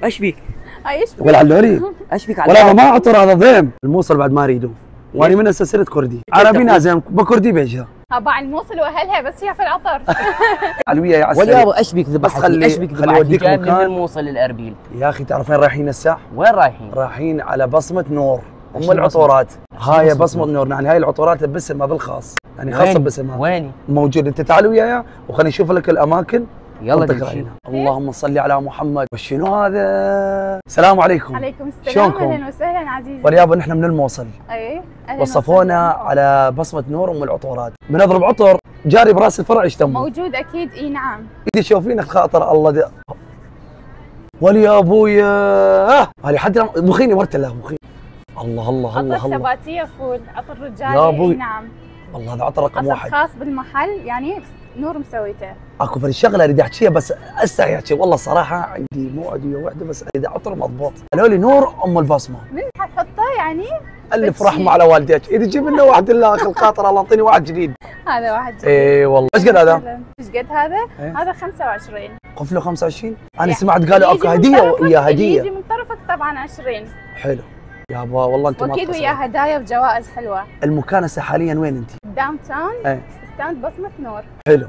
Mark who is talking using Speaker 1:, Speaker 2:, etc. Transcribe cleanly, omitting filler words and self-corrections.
Speaker 1: ايش بيك؟
Speaker 2: ايش بك؟
Speaker 3: ولا علوري
Speaker 1: ايش بيك
Speaker 3: ولا ما عطر هذا ضيم الموصل بعد ما اريده واني من هسه صرت كردي عربي نازم بكردي بيجها
Speaker 2: باع الموصل واهلها بس هي في العطر.
Speaker 3: علوية يا عسل
Speaker 1: واليابا ايش بيك ذبحتي؟
Speaker 3: خلي-
Speaker 1: ايش بيك
Speaker 3: خلي
Speaker 1: ذبحتي؟
Speaker 3: أوديك
Speaker 1: جايب من
Speaker 3: مكان.
Speaker 1: الموصل للاربيل.
Speaker 3: يا اخي تعرفين رايحين الساعة؟
Speaker 1: وين رايحين؟
Speaker 3: رايحين على بصمة نور
Speaker 1: إيش
Speaker 3: ام العطورات. هاي
Speaker 1: بصمة
Speaker 3: بصمة نور يعني هاي العطورات باسمها بالخاص يعني خاصة
Speaker 1: وين؟
Speaker 3: باسمها
Speaker 1: وين؟
Speaker 3: موجود. انت تعال وياي وخليني نشوف لك الاماكن.
Speaker 1: يلا
Speaker 3: منطقة
Speaker 1: نمشي.
Speaker 3: هنا. اللهم صل على محمد. وشنو هذا؟ السلام عليكم.
Speaker 2: عليكم السلام.
Speaker 3: شلونكم؟
Speaker 2: اهلا وسهلا عزيزي.
Speaker 3: واليابا نحن من الموصل
Speaker 2: اي اهلا
Speaker 3: وصفونا على بصمة نور ام العطورات. بنضرب عطر جاري براس الفرع يشتمه.
Speaker 2: موجود اكيد. اي نعم.
Speaker 3: ايدي تشوفين خاطر الله ده. ولي ابويا هذه حد مخيني ورت الله مخيني. الله الله الله
Speaker 2: عطر
Speaker 3: الله
Speaker 2: ثباتيه فول، عطر رجالي.
Speaker 3: يا أبوي.
Speaker 2: اي نعم.
Speaker 3: والله هذا عطر رقم
Speaker 2: عطر
Speaker 3: واحد.
Speaker 2: خاص بالمحل يعني نور مسويته.
Speaker 3: اكو فري شغله اريد احكيها بس استحي احكي والله صراحه عندي موعد ويا وحده بس اريد عطر مضبوط. قالوا لي نور ام البصمه.
Speaker 2: من حتحطه يعني؟
Speaker 3: الف رحمه على والديك اذا جيب لنا واحد الله اخي الخاطر الله يعطيني واحد جديد.
Speaker 2: هذا واحد جديد.
Speaker 3: اي والله. ايش قد هذا؟
Speaker 2: ايش قد هذا؟
Speaker 3: إيه؟
Speaker 2: هذا 25.
Speaker 3: قفله 25 انا
Speaker 2: يعني
Speaker 3: سمعت قالوا اكو
Speaker 2: اللي يجي
Speaker 3: هديه
Speaker 2: من طرفك-
Speaker 3: ويا
Speaker 2: اللي
Speaker 3: هديه.
Speaker 2: يجي من طرفك طبعا 20.
Speaker 3: حلو يابا والله انت ما
Speaker 2: واكيد
Speaker 3: تقصرون.
Speaker 2: وياه هدايا وجوائز حلوه.
Speaker 3: المكان هسه حاليا وين انت؟
Speaker 2: داون تاون.
Speaker 3: ايه
Speaker 2: ستاند بصمه نور.
Speaker 3: حلو